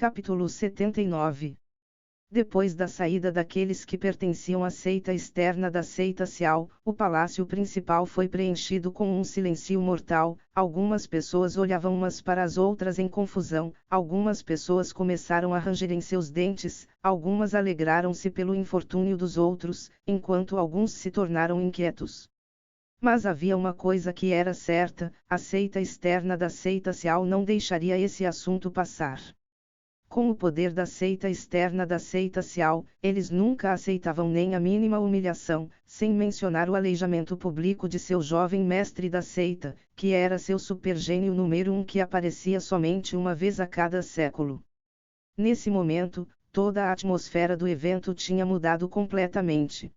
Capítulo 79. Depois da saída daqueles que pertenciam à seita externa da seita Sial, o palácio principal foi preenchido com um silêncio mortal. Algumas pessoas olhavam umas para as outras em confusão, algumas pessoas começaram a ranger em seus dentes, algumas alegraram-se pelo infortúnio dos outros, enquanto alguns se tornaram inquietos. Mas havia uma coisa que era certa: a seita externa da seita Sial não deixaria esse assunto passar. Com o poder da seita externa da seita Sial, eles nunca aceitavam nem a mínima humilhação, sem mencionar o aleijamento público de seu jovem mestre da seita, que era seu supergênio número 1 que aparecia somente uma vez a cada século. Nesse momento, toda a atmosfera do evento tinha mudado completamente.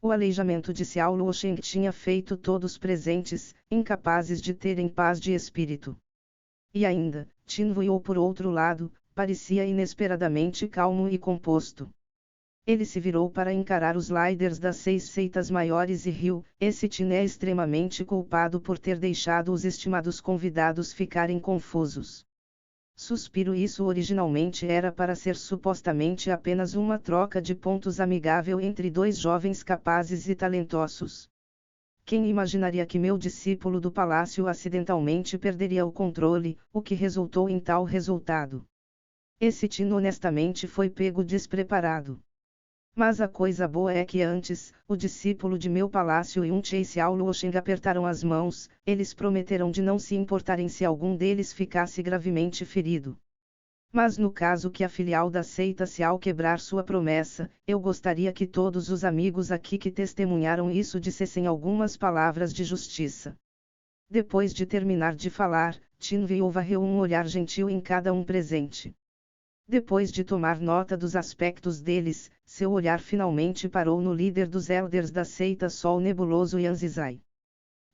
O aleijamento de Xiao Luosheng tinha feito todos presentes, incapazes de terem paz de espírito. E ainda, Tin Vuyo por outro lado, parecia inesperadamente calmo e composto. Ele se virou para encarar os líderes das 6 seitas maiores e riu: esse Tin é extremamente culpado por ter deixado os estimados convidados ficarem confusos. Suspiro. Isso originalmente era para ser supostamente apenas uma troca de pontos amigável entre dois jovens capazes e talentosos. Quem imaginaria que meu discípulo do palácio acidentalmente perderia o controle, o que resultou em tal resultado? Esse Tin honestamente foi pego despreparado. Mas a coisa boa é que antes, o discípulo de meu palácio e Xiao Luosheng apertaram as mãos. Eles prometeram de não se importarem se algum deles ficasse gravemente ferido. Mas no caso que a filial da seita Sial quebrar sua promessa, eu gostaria que todos os amigos aqui que testemunharam isso dissessem algumas palavras de justiça. Depois de terminar de falar, Tin Vuyo varreu um olhar gentil em cada um presente. Depois de tomar nota dos aspectos deles, seu olhar finalmente parou no líder dos elders da seita Sol Nebuloso Yanzizai.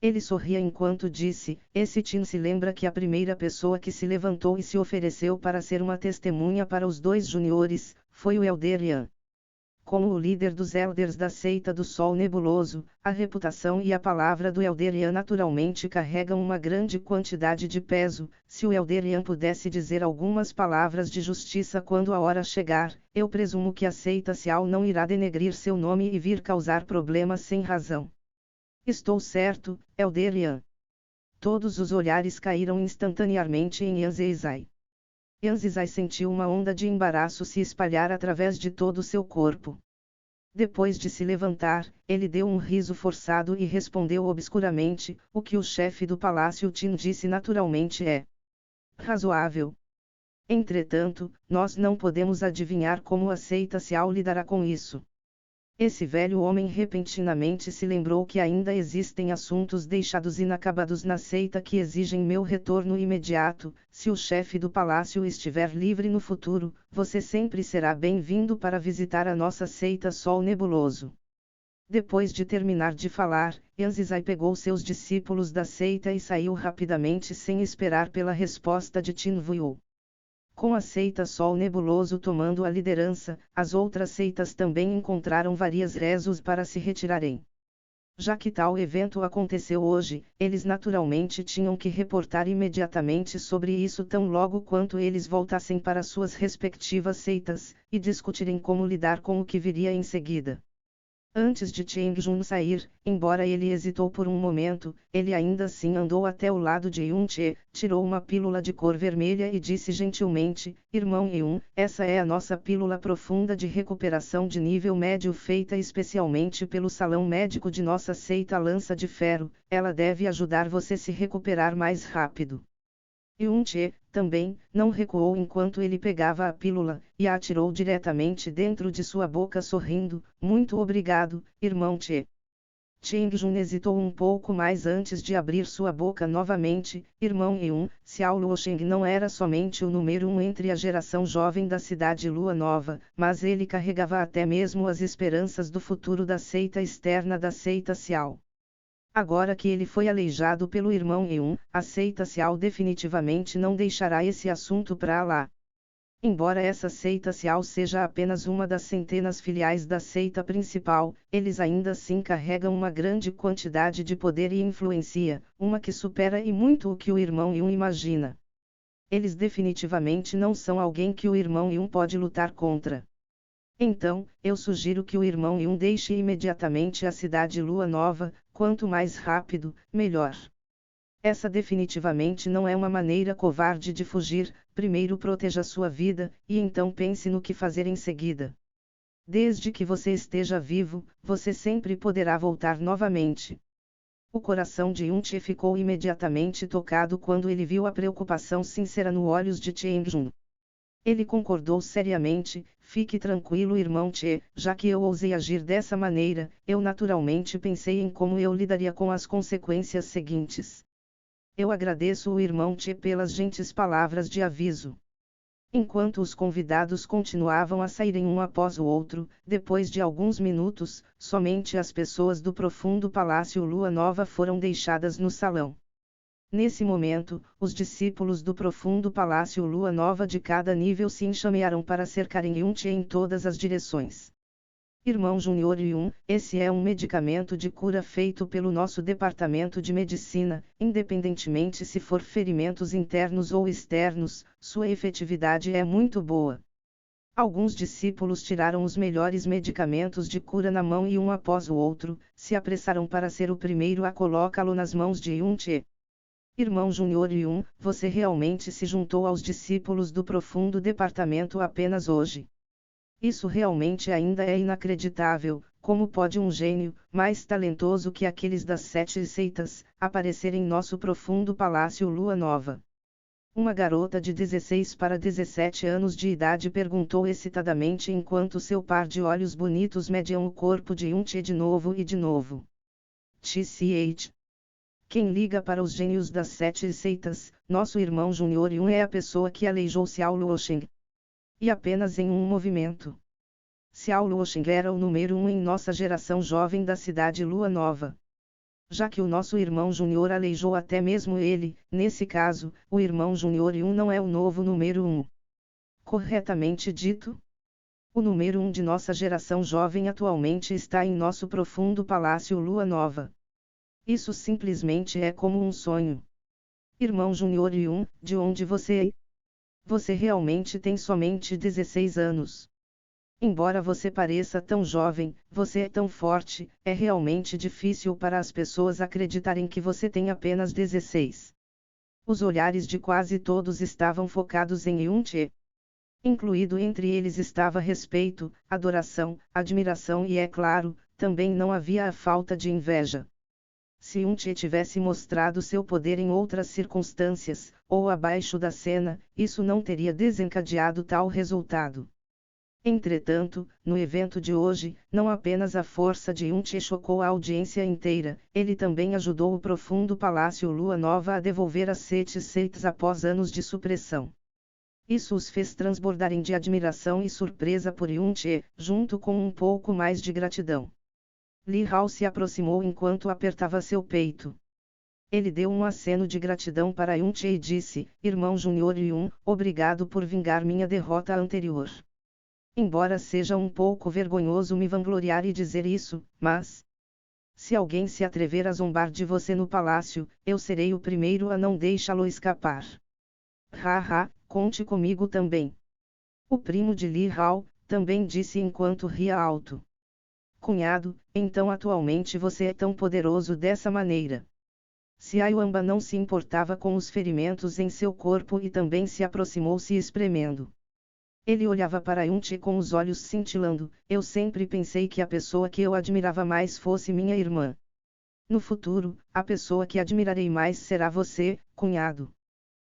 Ele sorria enquanto disse: esse Tin se lembra que a primeira pessoa que se levantou e se ofereceu para ser uma testemunha para os dois juniores, foi o Elder Yan. Como o líder dos elders da seita do Sol Nebuloso, a reputação e a palavra do Elder Yan naturalmente carregam uma grande quantidade de peso. Se o Elder Yan pudesse dizer algumas palavras de justiça quando a hora chegar, eu presumo que a seita Sial não irá denegrir seu nome e vir causar problemas sem razão. Estou certo, Elder Yan? Todos os olhares caíram instantaneamente em Yanzizai. Yanzizai sentiu uma onda de embaraço se espalhar através de todo o seu corpo. Depois de se levantar, ele deu um riso forçado e respondeu obscuramente: o que o chefe do palácio Tin disse naturalmente é razoável. Entretanto, nós não podemos adivinhar como a seita Sial lidará com isso. Esse velho homem repentinamente se lembrou que ainda existem assuntos deixados inacabados na seita que exigem meu retorno imediato. Se o chefe do palácio estiver livre no futuro, você sempre será bem-vindo para visitar a nossa seita Sol Nebuloso. Depois de terminar de falar, Yanzizai pegou seus discípulos da seita e saiu rapidamente sem esperar pela resposta de Tin Vuyo. Com a seita Sol Nebuloso tomando a liderança, as outras seitas também encontraram várias razões para se retirarem. Já que tal evento aconteceu hoje, eles naturalmente tinham que reportar imediatamente sobre isso tão logo quanto eles voltassem para suas respectivas seitas, e discutirem como lidar com o que viria em seguida. Antes de Cheng-jun sair, embora ele hesitou por um momento, ele ainda assim andou até o lado de Yun-che, tirou uma pílula de cor vermelha e disse gentilmente: irmão Yun, essa é a nossa pílula profunda de recuperação de nível médio feita especialmente pelo salão médico de nossa seita Lança de Ferro. Ela deve ajudar você a se recuperar mais rápido. Yun-che, também, não recuou enquanto ele pegava a pílula, e a atirou diretamente dentro de sua boca sorrindo: muito obrigado, irmão Che. Cheng-jun hesitou um pouco mais antes de abrir sua boca novamente: irmão Yun, Xiao Luosheng não era somente o número 1 entre a geração jovem da cidade Lua Nova, mas ele carregava até mesmo as esperanças do futuro da seita externa da seita Xiao. Agora que ele foi aleijado pelo irmão Yun, a seita Xiao definitivamente não deixará esse assunto para lá. Embora essa seita Xiao seja apenas uma das centenas filiais da seita principal, eles ainda assim carregam uma grande quantidade de poder e influência, uma que supera e muito o que o irmão Yun imagina. Eles definitivamente não são alguém que o irmão Yun pode lutar contra. Então, eu sugiro que o irmão Yun deixe imediatamente a cidade Lua Nova, quanto mais rápido, melhor. Essa definitivamente não é uma maneira covarde de fugir, primeiro proteja sua vida, e então pense no que fazer em seguida. Desde que você esteja vivo, você sempre poderá voltar novamente. O coração de Yun-che ficou imediatamente tocado quando ele viu a preocupação sincera nos olhos de Cheng-jun. Ele concordou seriamente: fique tranquilo, irmão Che, já que eu ousei agir dessa maneira, eu naturalmente pensei em como eu lidaria com as consequências seguintes. Eu agradeço o irmão Che pelas gentis palavras de aviso. Enquanto os convidados continuavam a saírem um após o outro, depois de alguns minutos, somente as pessoas do profundo Palácio Lua Nova foram deixadas no salão. Nesse momento, os discípulos do profundo Palácio Lua Nova de cada nível se enxamearam para cercarem Yun-che em todas as direções. Irmão Júnior Yun, esse é um medicamento de cura feito pelo nosso departamento de medicina, independentemente se for ferimentos internos ou externos, sua efetividade é muito boa. Alguns discípulos tiraram os melhores medicamentos de cura na mão e um após o outro, se apressaram para ser o primeiro a colocá-lo nas mãos de Yun-che. Irmão Júnior Yun, você realmente se juntou aos discípulos do profundo departamento apenas hoje. Isso realmente ainda é inacreditável. Como pode um gênio, mais talentoso que aqueles das 7 seitas, aparecer em nosso profundo Palácio Lua Nova? Uma garota de 16 para 17 anos de idade perguntou excitadamente enquanto seu par de olhos bonitos mediam o corpo de Yun-che de novo e de novo. Tch. Quem liga para os gênios das 7 seitas, nosso irmão Júnior Yun é a pessoa que aleijou Xiao Luosheng. E apenas em um movimento. Xiao Luosheng era o número 1 em nossa geração jovem da cidade Lua Nova. Já que o nosso irmão Júnior aleijou até mesmo ele, nesse caso, o irmão Júnior Yun não é o novo número 1. Corretamente dito? O número 1 de nossa geração jovem atualmente está em nosso profundo Palácio Lua Nova. Isso simplesmente é como um sonho. Irmão Júnior Yun, de onde você é? Você realmente tem somente 16 anos. Embora você pareça tão jovem, você é tão forte, é realmente difícil para as pessoas acreditarem que você tem apenas 16. Os olhares de quase todos estavam focados em Yun-che. Incluído entre eles estava respeito, adoração, admiração e, é claro, também não havia a falta de inveja. Se Yun-che tivesse mostrado seu poder em outras circunstâncias, ou abaixo da cena, isso não teria desencadeado tal resultado. Entretanto, no evento de hoje, não apenas a força de Yun-che chocou a audiência inteira, ele também ajudou o profundo Palácio Lua Nova a devolver as 7 seitas após anos de supressão. Isso os fez transbordarem de admiração e surpresa por Yun-che, junto com um pouco mais de gratidão. Li Hao se aproximou enquanto apertava seu peito. Ele deu um aceno de gratidão para Yun-che e disse: Irmão Júnior Yun, obrigado por vingar minha derrota anterior. Embora seja um pouco vergonhoso me vangloriar e dizer isso, mas... se alguém se atrever a zombar de você no palácio, eu serei o primeiro a não deixá-lo escapar. Haha, conte comigo também. O primo de Li Hao também disse enquanto ria alto. Cunhado, então atualmente você é tão poderoso dessa maneira. Xiaoyuanba não se importava com os ferimentos em seu corpo e também se aproximou se espremendo. Ele olhava para Yun-che com os olhos cintilando. Eu sempre pensei que a pessoa que eu admirava mais fosse minha irmã. No futuro, a pessoa que admirarei mais será você, cunhado.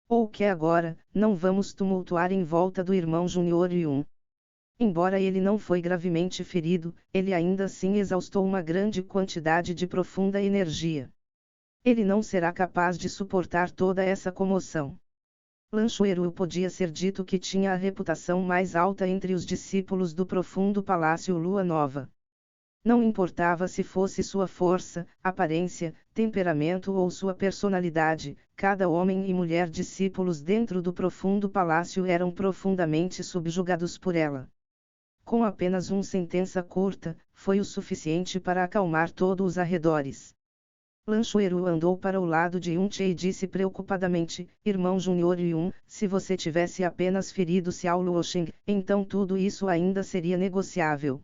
Ou que agora, não vamos tumultuar em volta do irmão Júnior Yun. Embora ele não foi gravemente ferido, ele ainda assim exaustou uma grande quantidade de profunda energia. Ele não será capaz de suportar toda essa comoção. Lanchueru podia ser dito que tinha a reputação mais alta entre os discípulos do profundo Palácio Lua Nova. Não importava se fosse sua força, aparência, temperamento ou sua personalidade, cada homem e mulher discípulos dentro do profundo palácio eram profundamente subjugados por ela. Com apenas uma sentença curta, foi o suficiente para acalmar todos os arredores. Lanchueru andou para o lado de Yunche e disse preocupadamente: Irmão Júnior Yun, se você tivesse apenas ferido Xiao Luosheng, então tudo isso ainda seria negociável.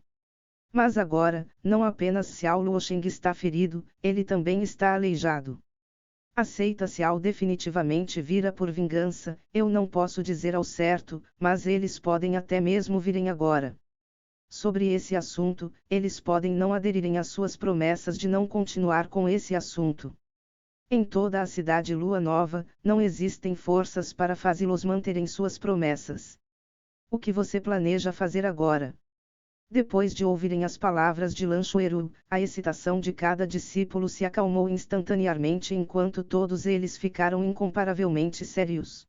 Mas agora, não apenas Xiao Luosheng está ferido, ele também está aleijado. A seita Xiao definitivamente vira por vingança, eu não posso dizer ao certo, mas eles podem até mesmo virem agora. Sobre esse assunto, eles podem não aderirem às suas promessas de não continuar com esse assunto. Em toda a cidade Lua Nova, não existem forças para fazê-los manterem suas promessas. O que você planeja fazer agora? Depois de ouvirem as palavras de Lanchueru, a excitação de cada discípulo se acalmou instantaneamente enquanto todos eles ficaram incomparavelmente sérios.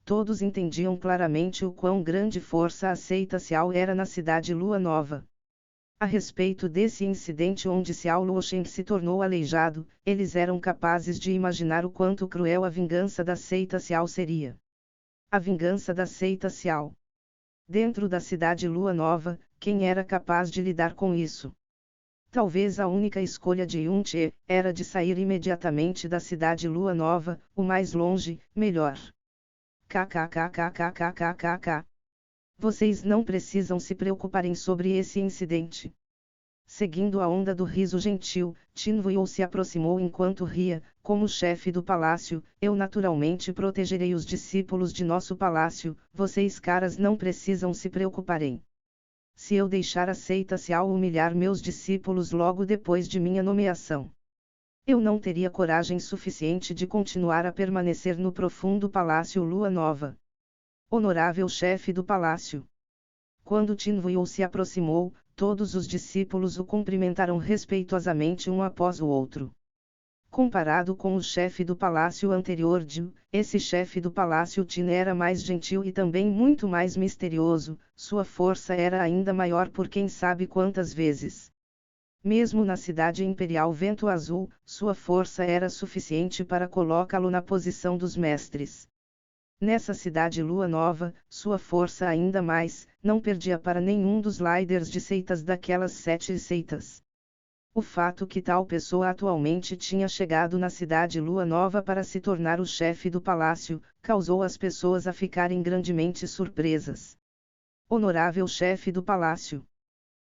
Todos entendiam claramente o quão grande força a seita Xiao era na cidade Lua Nova. A respeito desse incidente onde Xiao Luosheng se tornou aleijado, eles eram capazes de imaginar o quanto cruel a vingança da seita Xiao seria. A vingança da seita Xiao. Dentro da cidade Lua Nova, quem era capaz de lidar com isso? Talvez a única escolha de Yunche era de sair imediatamente da cidade Lua Nova, o mais longe, melhor. KKKKKKKKK. Vocês não precisam se preocuparem sobre esse incidente. Seguindo a onda do riso gentil, Tin Vuyo se aproximou enquanto ria, como chefe do palácio, eu naturalmente protegerei os discípulos de nosso palácio, vocês caras não precisam se preocuparem. Se eu deixar a seita Xiao humilhar meus discípulos logo depois de minha nomeação, eu não teria coragem suficiente de continuar a permanecer no profundo palácio Lua Nova. Honorável chefe do palácio. Quando Tin Vuyo se aproximou, todos os discípulos o cumprimentaram respeitosamente um após o outro. Comparado com o chefe do palácio anterior Jiu, esse chefe do palácio Tin era mais gentil e também muito mais misterioso, sua força era ainda maior por quem sabe quantas vezes. Mesmo na cidade imperial Vento Azul, sua força era suficiente para colocá-lo na posição dos mestres. Nessa cidade Lua Nova, sua força ainda mais, não perdia para nenhum dos líderes de seitas daquelas 7 seitas. O fato que tal pessoa atualmente tinha chegado na cidade Lua Nova para se tornar o chefe do palácio, causou as pessoas a ficarem grandemente surpresas. Honorável chefe do palácio.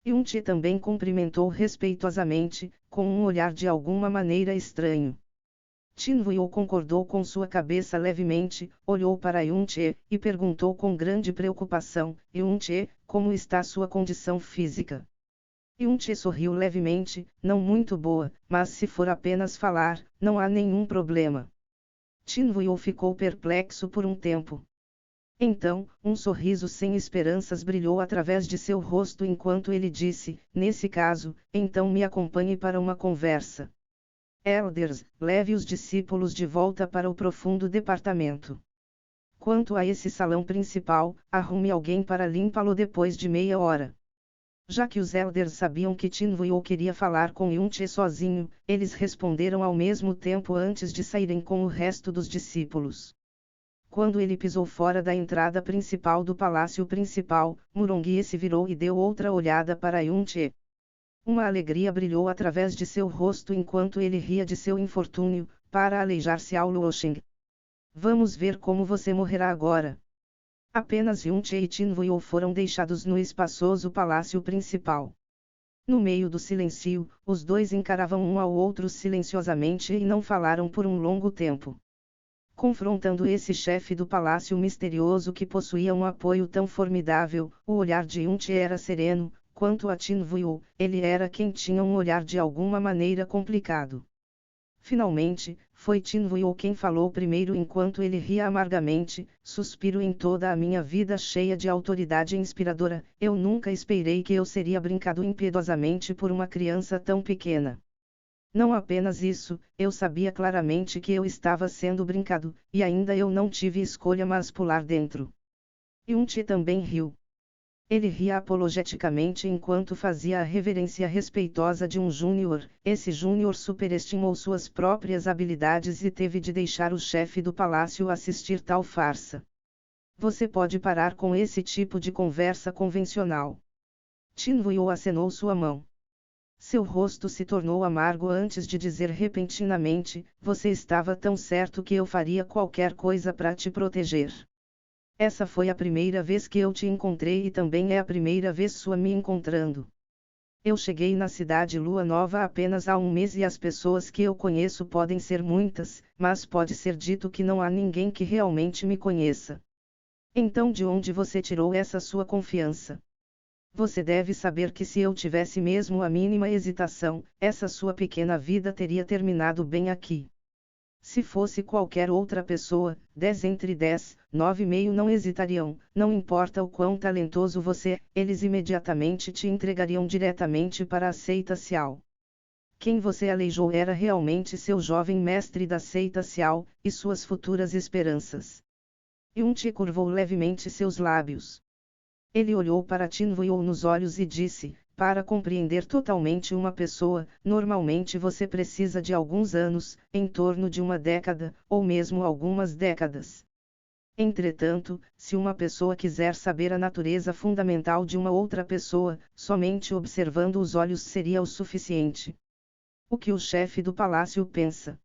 Yunche também cumprimentou respeitosamente, com um olhar de alguma maneira estranho. Tin Vuyo concordou com sua cabeça levemente, olhou para Yunche, e perguntou com grande preocupação, Yunche, como está sua condição física? Yunche sorriu levemente, não muito boa, mas se for apenas falar, não há nenhum problema. Tin Vuyo ficou perplexo por um tempo. Então, um sorriso sem esperanças brilhou através de seu rosto enquanto ele disse, nesse caso, então me acompanhe para uma conversa. Elders, leve os discípulos de volta para o profundo departamento. Quanto a esse salão principal, arrume alguém para limpá-lo depois de meia hora. Já que os Elders sabiam que Tin Vuyo queria falar com Yunche sozinho, eles responderam ao mesmo tempo antes de saírem com o resto dos discípulos. Quando ele pisou fora da entrada principal do palácio principal, Murongie se virou e deu outra olhada para Yunche. Uma alegria brilhou através de seu rosto enquanto ele ria de seu infortúnio, para aleijar Xiao Luosheng. Vamos ver como você morrerá agora. Apenas Yunche e Tin Vuyo foram deixados no espaçoso palácio principal. No meio do silêncio, os dois encaravam um ao outro silenciosamente e não falaram por um longo tempo. Confrontando esse chefe do palácio misterioso que possuía um apoio tão formidável, o olhar de Yunche era sereno, quanto a Tin Vuyo, ele era quem tinha um olhar de alguma maneira complicado. Finalmente, foi Tin Vuyo quem falou primeiro enquanto ele ria amargamente, suspiro em toda a minha vida cheia de autoridade inspiradora, eu nunca esperei que eu seria brincado impiedosamente por uma criança tão pequena. Não apenas isso, eu sabia claramente que eu estava sendo brincado, e ainda eu não tive escolha mas pular dentro. Yunche também riu. Ele ria apologeticamente enquanto fazia a reverência respeitosa de um júnior, esse júnior superestimou suas próprias habilidades e teve de deixar o chefe do palácio assistir tal farsa. Você pode parar com esse tipo de conversa convencional. Tin Vuyo acenou sua mão. Seu rosto se tornou amargo antes de dizer repentinamente: você estava tão certo que eu faria qualquer coisa para te proteger. Essa foi a primeira vez que eu te encontrei e também é a primeira vez sua me encontrando. Eu cheguei na cidade Lua Nova apenas há um mês e as pessoas que eu conheço podem ser muitas, mas pode ser dito que não há ninguém que realmente me conheça. Então de onde você tirou essa sua confiança? Você deve saber que se eu tivesse mesmo a mínima hesitação, essa sua pequena vida teria terminado bem aqui. Se fosse qualquer outra pessoa, 10 entre 10, 9,5 não hesitariam, não importa o quão talentoso você é, eles imediatamente te entregariam diretamente para a seita Sial. Quem você aleijou era realmente seu jovem mestre da seita Sial, e suas futuras esperanças. Yun-Ti curvou levemente seus lábios. Ele olhou para Tinvuil nos olhos e disse: para compreender totalmente uma pessoa, normalmente você precisa de alguns anos, em torno de uma década, ou mesmo algumas décadas. Entretanto, se uma pessoa quiser saber a natureza fundamental de uma outra pessoa, somente observando os olhos seria o suficiente. O que o chefe do palácio pensa?